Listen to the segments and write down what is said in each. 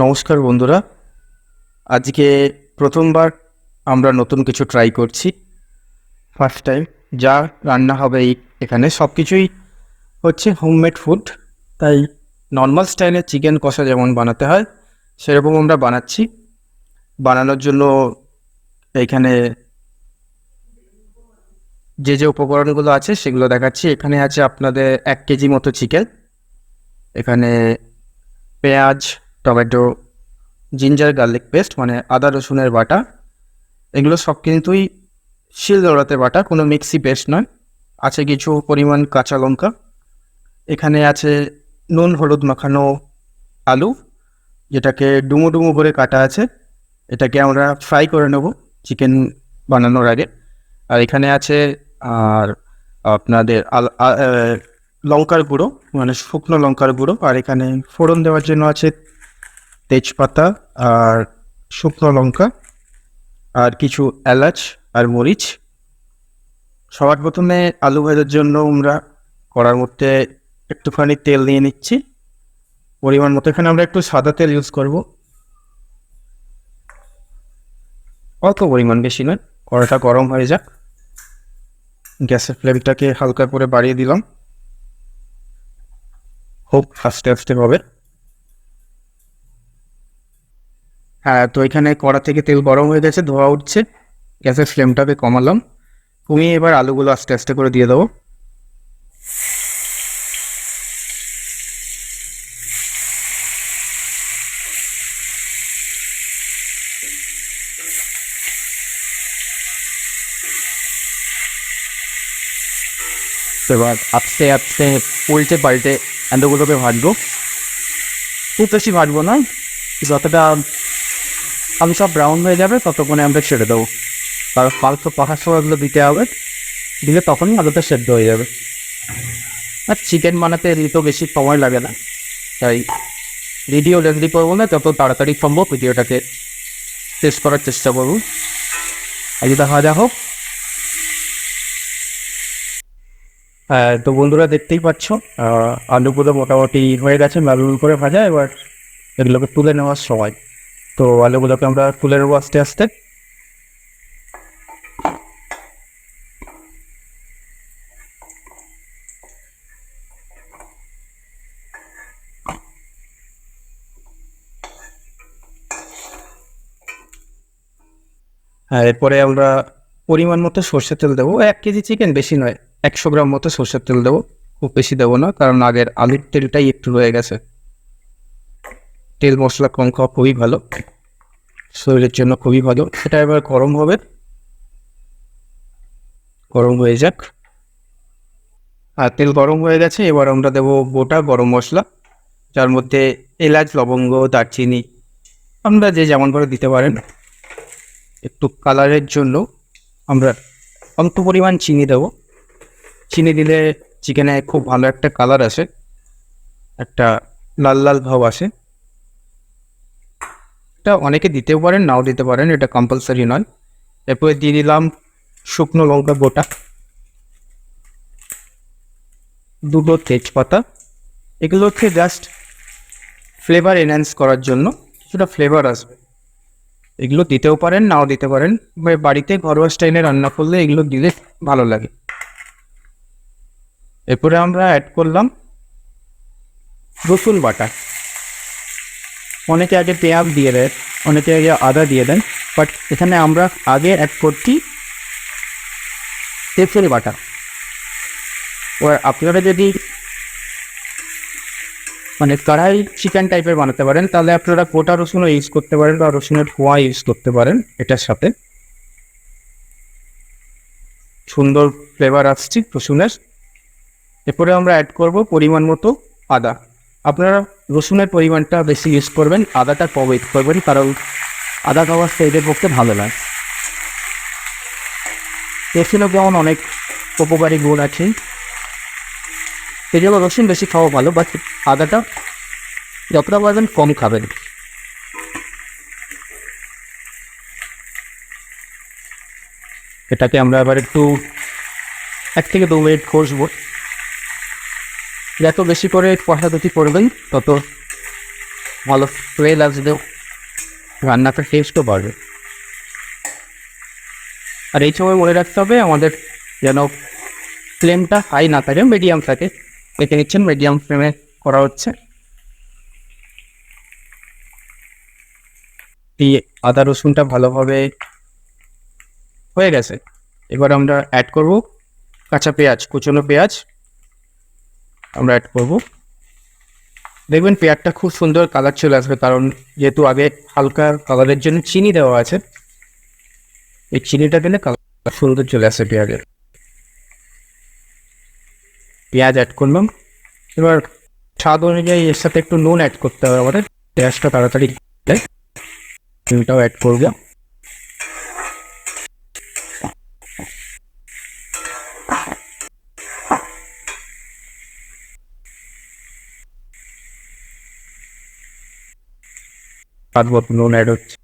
নমস্কার বন্ধুরা, আজকে প্রথমবার আমরা নতুন কিছু ট্রাই করছি। ফার্স্ট টাইম যা রান্না হবে এখানে সব কিছুই হচ্ছে হোমমেড ফুড। তাই নর্মাল স্টাইলে চিকেন কষা যেমন বানাতে হয় সেরকম আমরা বানাচ্ছি। বানানোর জন্য এইখানে যে যে উপকরণগুলো আছে সেগুলো দেখাচ্ছি। এখানে আছে আপনাদের 1 কেজি মতো চিকেন, এখানে পেঁয়াজ, টমেটো, জিঞ্জার গার্লিক পেস্ট মানে আদা রসুনের বাটা, এগুলো সব কিন্তুই শিলনোড়াতে বাটা, কোনো মিক্সি পেস্ট নয়। আছে কিছু পরিমাণ কাঁচা লঙ্কা, এখানে আছে নুন হলুদ মাখানো আলু, যেটাকে ডুমো ডুমো করে কাটা আছে, এটাকে আমরা ফ্রাই করে নেব চিকেন বানানোর আগে। আর এখানে আছে আর আপনাদের লঙ্কার গুঁড়ো মানে শুকনো লঙ্কার গুঁড়ো, আর এখানে ফোড়ন দেওয়ার জন্য আছে তেজপাতা আর শুকনো লঙ্কা আর কিছু এলাচ আর মরিচ। সবার প্রথমে আলু ভাজার জন্য আমরা কড়ার মধ্যে একটুখানি তেল নিয়ে নিচ্ছি পরিমাণ মতো। এখানে আমরা একটু সাদা তেল ইউজ করব, অল্প পরিমাণ, বেশি নয়। কড়াটা গরম হয়ে যাক, গ্যাসের ফ্লেমটাকে হালকা করে বাড়িয়ে দিলাম, খুব আস্তে আস্তে হবে। হ্যাঁ, তো এখানে কড়া থেকে তেল গরম হয়ে গেছে, ধোয়া উঠছে, গ্যাসের ফ্লেমটাকে কমালাম, কমিয়ে এবার আলুগুলো আস্তে আস্তে করে দিয়ে দেবো। এবার আস্তে আস্তে উল্টে পাল্টে আলুগুলোকে ভাজবো, খুব বেশি ভাজবো না, যতটা আলু সব ব্রাউন হয়ে যাবে ততক্ষণে আমরা ছেড়ে দেবো। কারণ পাল্প পাখার সময় এগুলো দিতে হবে, দিলে তখনই আলুটা সেদ্ধ হয়ে যাবে। আর চিকেন বানাতে তো বেশি সময় লাগে না, তাই ভিডিও লেন্দি করবো না, যত তাড়াতাড়ি সম্ভব ভিডিওটাকে শেষ করার চেষ্টা করবো। আর যেটা ভাজা হোক। হ্যাঁ, তো বন্ধুরা দেখতেই পাচ্ছ আলুগুলো মোটামুটি হয়ে গেছে লাল করে ভাজা। এবার এগুলোকে তুলে নেওয়ার সময়, তো আলুগুলোকে আমরা তুলে নেবো আস্তে আস্তে। হ্যাঁ, এরপরে আমরা পরিমাণ মতো সর্ষের তেল দেবো। 1 কেজি চিকেন, বেশি নয়, 100 গ্রাম মতো সর্ষের তেল দেবো, খুব বেশি দেবো না, কারণ আগের আলুর তেলটাই একটু রয়ে গেছে। তেল মশলা কম খাওয়া খুবই ভালো, শরীরের জন্য খুবই ভালো। সেটা এবার গরম হবে, গরম হয়ে যাক। আর তেল গরম হয়ে গেছে, এবার আমরা দেবো গোটা গরম মশলা, যার মধ্যে এলাচ, লবঙ্গ, দারচিনি, আমরা যে যেমন করে দিতে পারেন। একটু কালারের জন্য আমরা অল্প পরিমাণ চিনি দেবো, চিনি দিলে চিকেনে খুব ভালো একটা কালার আসে, একটা লাল লাল ভাব আসে। এটা অনেকে দিতেও পারেন, নাও দিতে পারেন, এটা কম্পালসারি নয়। এরপরে দিয়ে দিলাম শুকনো লঙ্কা গোটা, দুটো তেজপাতা, এগুলো হচ্ছে জাস্ট ফ্লেভার এনহ্যান্স করার জন্য, কিছুটা ফ্লেভার আসবে। এগুলো দিতেও পারেন, নাও দিতে পারেন, বাড়িতে ঘরোয়া স্টাইলে রান্না করলে এগুলো দিলে ভালো লাগে। এরপরে আমরা অ্যাড করলাম রসুন বাটা। অনেকে আগে পেঁয়াজ দিয়ে দেয়, অনেকে আগে আদা দিয়ে দেন, বাট এখানে আমরা আগে অ্যাড করছি রসুন বাটা। এবার আপনারা যদি মানে কড়াই চিকেন টাইপের বানাতে পারেন, তাহলে আপনারা গোটা রসুনও ইউজ করতে পারেন বা রসুনের কোয়া ইউজ করতে পারেন। এটার সাথে সুন্দর ফ্লেভার আসছে রসুনের। এরপরে আমরা অ্যাড করব পরিমাণ মতো আদা। আপনারা রসুনের পরিমাণটা বেশি ইউজ করবেন, আদাটা কম ইউজ করবেন, কারণ আদা খাওয়ার শরীরের পক্ষে ভালো লাগে। রসুনের যেমন অনেক উপকারী গুণ আছে, সেই জন্য রসুন বেশি খাওয়া ভালো, বাট আদাটা যতটা পারবেন কম খাবেন। এটাকে আমরা আবার একটু 1 থেকে 2 মিনিট কষবো। যত বেশি করে কষাকষি করবেন তত ভালো স্মেল আসবে, রান্নাটা টেস্টও বাড়বে। আর এই সময় মনে রাখতে হবে আমাদের যেন ফ্লেমটা হাই না থাকে, মিডিয়াম থাকে। দেখে নিচ্ছেন মিডিয়াম ফ্লেমে করা হচ্ছে। এই আদা রসুনটা ভালোভাবে হয়ে গেছে। এবার আমরা অ্যাড করব কাঁচা পেঁয়াজ, কুচনো পেঁয়াজ আমরা অ্যাড করব। দেখবেন পেঁয়াজটা খুব সুন্দর কালার চলে আসবে, কারণ যেহেতু আগে হালকা কালারের জন্য চিনি দেওয়া আছে। এই চিনিটা দিলে কালার সুন্দর চলে আসে পেঁয়াজের। পেঁয়াজ অ্যাড করলাম। এবার স্বাদ অনুযায়ী এর সাথে একটু নুন অ্যাড করতে হবে আমাদের, পেঁয়াজটা তাড়াতাড়ি নুনটাও অ্যাড করবো। স্বাদ মতো নুন অ্যাড হচ্ছে।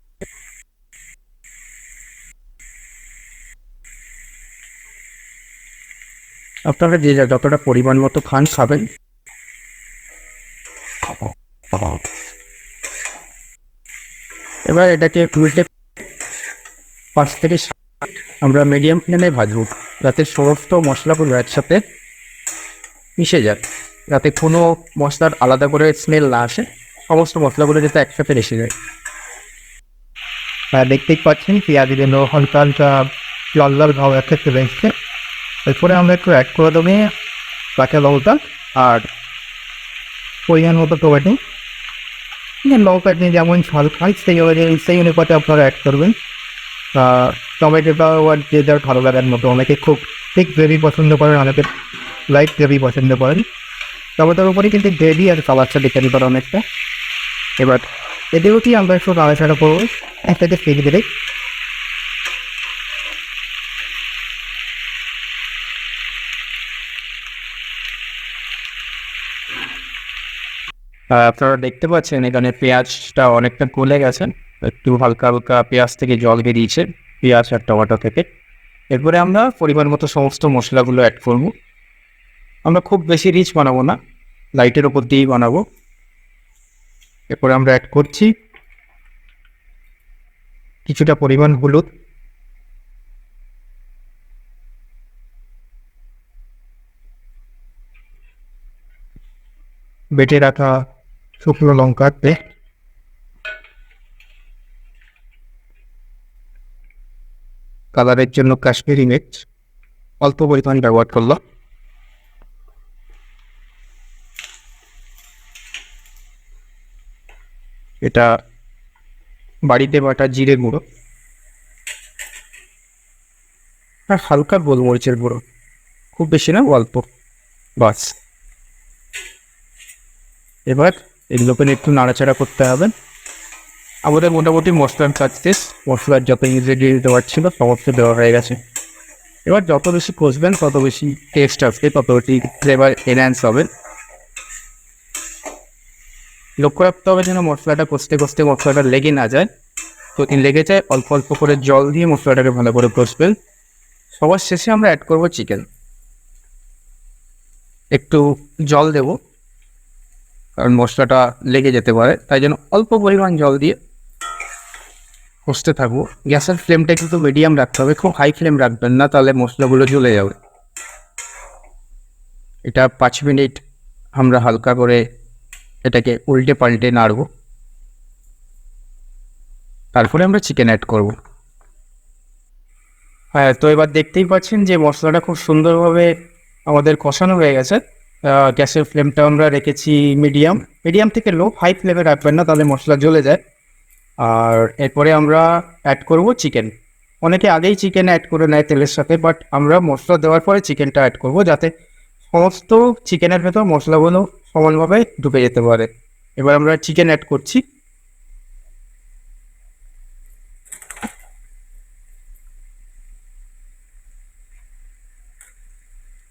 আপনারা যে যতটা পরিমাণ মতো খান খাবেন। এবার এটাকে উল্টে 5 থেকে 7 আমরা মিডিয়াম ফ্লেমে ভাজবো, যাতে সমস্ত মশলাগুলো একসাথে মিশে যায়, যাতে কোনো মশলার আলাদা করে স্মেল না আসে, সমস্ত মশলাগুলো যাতে একসাথে মিশে যায়। দেখতেই পাচ্ছেন পেঁয়াজগুলো হালকা হালকা লাল লাল ভাব একটা চলে এসছে। এরপরে আমরা একটু অ্যাড করে দেবো কাঁচা লঙ্কা আর পরিমাণ মতো টমেটো। লঙ্কা নিয়ে যেমন ঝাল খাই সেই অনুপাতে আপনারা অ্যাড করবেন। টমেটোটা আবার যে যার ভালো লাগার মতো, অনেকে খুব ঠিক গ্রেভি পছন্দ করেন, অনেকে লাইট গ্রেভি পছন্দ করেন। টমেটোর উপরে কিন্তু গ্রেভি আর কালারটা ডিপেন্ড করে অনেকটা। এবার এদিকেও কি আমরা একটু নাড়াচাড়া করবো, একটাতে ফেলে দেবে। আপনারা দেখতে পাচ্ছেন এখানে পেঁয়াজটা অনেকটা গলে গেছে, একটু হালকা হালকা পেঁয়াজ থেকে জল বেরিয়েছে, পেঁয়াজ আর টমেটো থেকে। এরপরে আমরা পরিমাণ মতো সমস্ত মশলাগুলো অ্যাড করব। আমরা খুব বেশি রিচ বানাবো না, লাইটের ওপর দিয়েই বানাবো। এরপরে আমরা অ্যাড করছি কিছুটা পরিমাণ হলুদ, বেটে রাখা শুকনো লঙ্কা পেস্ট, কালারের জন্য কাশ্মীরি মির্চ অল্প পরিমাণ ব্যবহার করলাম। এটা বাড়িতে বাটা জিরে গুঁড়ো আর হালকা গোলমরিচের গুঁড়ো, খুব বেশি না, অল্প, বাস। এবার এগুলোকে একটু নাড়াচাড়া করতে হবে। আমাদের মোটামুটি মশলার কাজ শেষ, মশলার যত ইনগ্রেডিয়েন্ট দেওয়ার ছিল সমস্ত দেওয়া হয়ে গেছে। এবার যত বেশি কষবেন তত বেশি টেস্ট আসবে, তত বেশি ফ্লেভার এনহ্যান্স হবে। লক্ষ্য রাখতে হবে যেন মশলাটা কষতে কষতে মশলাটা লেগে না যায়। যদি লেগে যায় অল্প অল্প করে জল দিয়ে মশলাটাকে ভালো করে কষবেন। সবার শেষে আমরা অ্যাড করব চিকেন। একটু জল দেব, কারণ মশলাটা লেগে যেতে পারে, তাই জন্য অল্প পরিমাণ জল দিয়ে কষতে থাকবো। গ্যাসের ফ্লেমটা কিন্তু মিডিয়াম রাখতে হবে, খুব হাই ফ্লেম রাখবেন না, তাহলে মশলাগুলো জ্বলে যাবে। এটা 5 মিনিট আমরা হালকা করে এটাকে উল্টে পাল্টে নাড়ব। তারপরে আমরা চিকেন অ্যাড করব। হ্যাঁ, তো এবার দেখতেই পাচ্ছেন যে মশলাটা খুব সুন্দরভাবে আমাদের কষানো হয়ে গেছে। গ্যাসের ফ্লেমটা আমরা রেখেছি মিডিয়াম, মিডিয়াম থেকে লো, হাই ফ্লেমে রাখবেন না, তাহলে মশলা জ্বলে যায়। আর এরপরে আমরা অ্যাড করব চিকেন। অনেকে আগেই চিকেন অ্যাড করে নেয় তেলের সাথে, বাট আমরা মশলা দেওয়ার পরে চিকেনটা অ্যাড করব, যাতে সমস্ত চিকেনের ভেতর মশলাগুলো সমানভাবে ঢুকে যেতে পারে। এবার আমরা চিকেন অ্যাড করছি।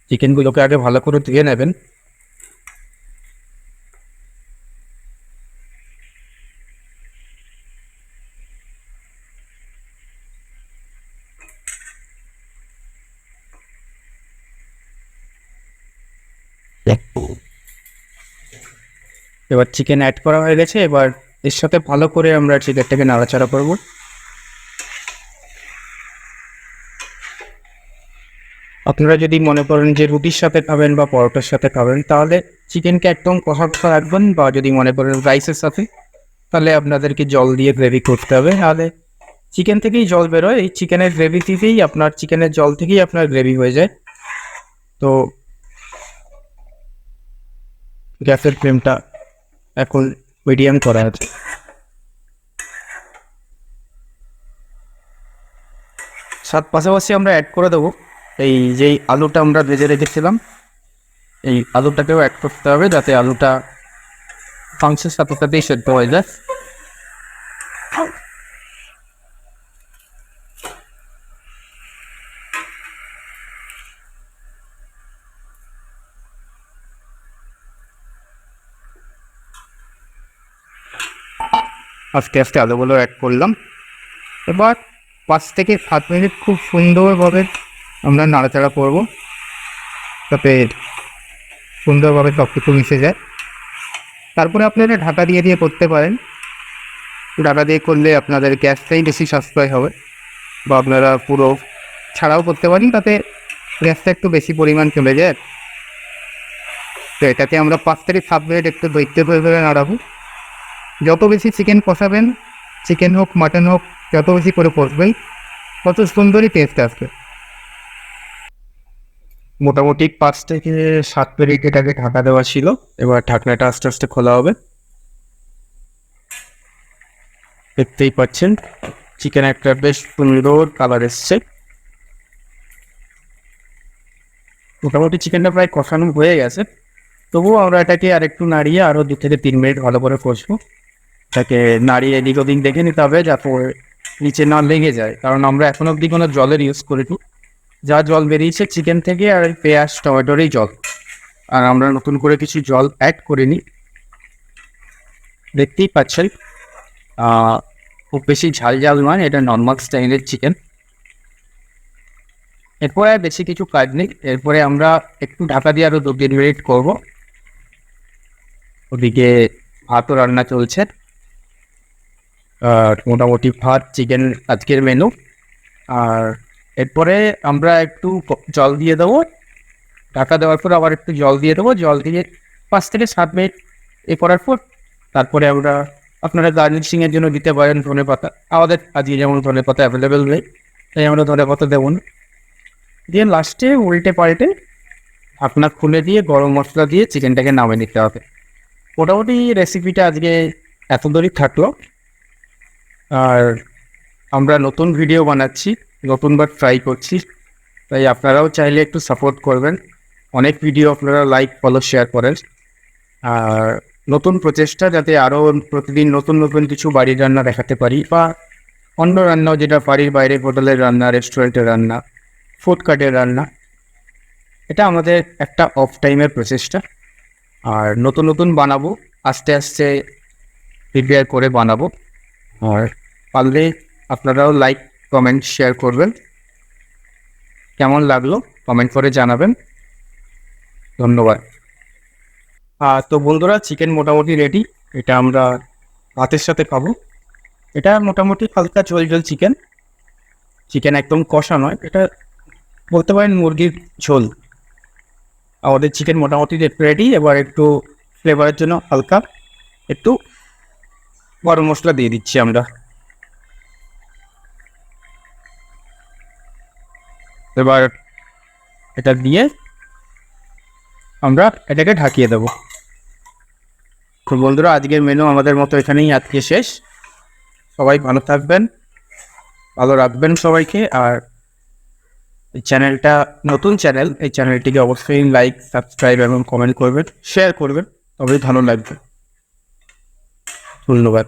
চিকেনগুলোকে আগে ভালো করে ধুয়ে নেবেন। এবার চিকেন অ্যাড করা হয়ে গেছে। এবার এর সাথে ভালো করে আমরা চিকেনটাকে নাড়াচাড়া করব। আপনারা যদি মনে করেন যে রুটির সাথে খাবেন বা পরোটার সাথে খাবেন তাহলে চিকেনকে একদম কষা কষা রাখবেন, বা যদি মনে করেন রাইসের সাথে তাহলে আপনাদেরকে জল দিয়ে গ্রেভি করতে হবে। তাহলে চিকেন থেকেই জল বেরোয়, এই চিকেনের গ্রেভি থেকেই আপনার চিকেনের জল থেকেই আপনার গ্রেভি হয়ে যায়। তো গ্যাসের ফ্লেমটা এখন মিডিয়াম করা আছে। সাথে পাশাপাশি আমরা অ্যাড করে দেবো এই যেই আলুটা আমরা ভেজে রেখেছিলাম, এই আলুটাকেও অ্যাড করতে হবে যাতে আলুটা মাংসের সাথে সাথেই সেদ্ধ হয়ে যায়। আস্তে আস্তে আলুগুলো অ্যাড করলাম। এবার 5 থেকে 7 মিনিট খুব সুন্দরভাবে আমরা নাড়াচাড়া করব যাতে সুন্দরভাবে সব কিছু মিশে যায়। তারপরে আপনারা ঢাকা দিয়ে দিয়ে করতে পারেন। ঢাকা দিয়ে করলে আপনাদের গ্যাসটাই বেশি সাশ্রয় হবে, বা আপনারা পুরো ছাড়াও করতে পারেন, তাতে গ্যাসটা একটু বেশি পরিমাণ চলে যায়। তো এটাকে আমরা 5 থেকে 7 মিনিট একটু ধৈর্যভাবে নাড়াবো। যত বেশি চিকেন কষাবেন, চিকেন হোক মাটন হোক, যত বেশি করে কষবেন তত সুন্দরই টেস্ট আসবে। মোটামুটি 5 থেকে 7 মিনিট এটাকে ঢাকা দেওয়া ছিল। এবার ঢাকনাটা আস্তে আস্তে খোলা হবে। দেখতেই পাচ্ছেন চিকেন একটা বেশ সুন্দর কালার এসছে। মোটামুটি চিকেনটা প্রায় কষানো হয়ে গেছে, তবুও আমরা এটাকে আর একটু নাড়িয়ে আরও 2 থেকে 3 মিনিট ভালো করে কষবো। এটাকে নাড়িয়ে এদিক ওদিক দেখে নিতে হবে যাতে নিচে না লেগে যায়, কারণ আমরা এখন অবধি কোনো জলের ইউজ করিনি। যা জল বেরিয়েছে চিকেন থেকে আর পেঁয়াজ টমেটোরই জল, আর আমরা নতুন করে কিছু জল অ্যাড করিনি। দেখতেই পাচ্ছেন খুব বেশি ঝাল ঝাল নয়, এটা নর্মাল স্টাইলের চিকেন। এরপরে আর বেশি কিছু কাজ নেই, এরপরে আমরা একটু ঢাকা দিয়ে আরও 2-3 মিনিট করবো। ওদিকে ভাতও রান্না চলছে, আর মোটামুটি ভাত চিকেন আজকের মেনু। আর এরপরে আমরা একটু জল দিয়ে দেবো, ঢাকা দেওয়ার পর আবার একটু জল দিয়ে দেবো। জল দিয়ে 5 থেকে 7 মিনিট এ করার পর তারপরে আমরা আপনারা গার্নিশিংয়ের জন্য দিতে পারেন ধনে পাতা। আমাদের আজকে যেমন ধনে পাতা অ্যাভেলেবেল নেই, তাই আমরা ধনে পাতা দেবো না। দিয়ে লাস্টে উল্টে পাল্টে ঢাকনা খুলে দিয়ে গরম মশলা দিয়ে চিকেনটাকে নামিয়ে নিতে হবে। মোটামুটি রেসিপিটা আজকে এত দূরই থাকলো। আর আমরা নতুন ভিডিও বানাচ্ছি, নতুনবার ট্রাই করছি, তাই আপনারাও চাইলে একটু সাপোর্ট করবেন। অনেক ভিডিও আপনারা লাইক ফলো শেয়ার করেন। আর নতুন প্রচেষ্টা যাতে আরও প্রতিদিন নতুন নতুন কিছু বাড়ির রান্না দেখাতে পারি, বা অন্য রান্নাও যেটা বাড়ির বাইরে হোটেলের রান্না, রেস্টুরেন্টের রান্না, ফুডকার্টের রান্না, এটা আমাদের একটা অফ টাইমের প্রচেষ্টা। আর নতুন নতুন বানাবো, আস্তে আস্তে প্রিপেয়ার করে বানাবো। আর পারলে আপনারাও লাইক কমেন্ট শেয়ার করবেন। কেমন লাগলো কমেন্ট করে জানাবেন। ধন্যবাদ। তো বন্ধুরা, চিকেন মোটামুটি রেডি। এটা আমরা ভাতের সাথে খাবো। এটা মোটামুটি হালকা ঝোল ঝোল চিকেন, চিকেন একদম কষা নয়, এটা বলতে পারেন মুরগির ঝোল। আমাদের চিকেন মোটামুটি রেডি। এবার একটু ফ্লেভারের জন্য হালকা একটু গরম মশলা দিয়ে দিচ্ছি আমরা। এবার এটা দিয়ে আমরা এটাকে ঢাকিয়ে দেবো। তো বন্ধুরা, আজকের মেনু আমাদের মতো এখানেই আজকে শেষ। সবাই ভালো থাকবেন, ভালো রাখবেন সবাইকে। আর এই চ্যানেলটা নতুন চ্যানেল, এই চ্যানেলটিকে অবশ্যই লাইক, সাবস্ক্রাইব এবং কমেন্ট করবেন, শেয়ার করবেন, তবেই ভালো লাগবে। ধন্যবাদ।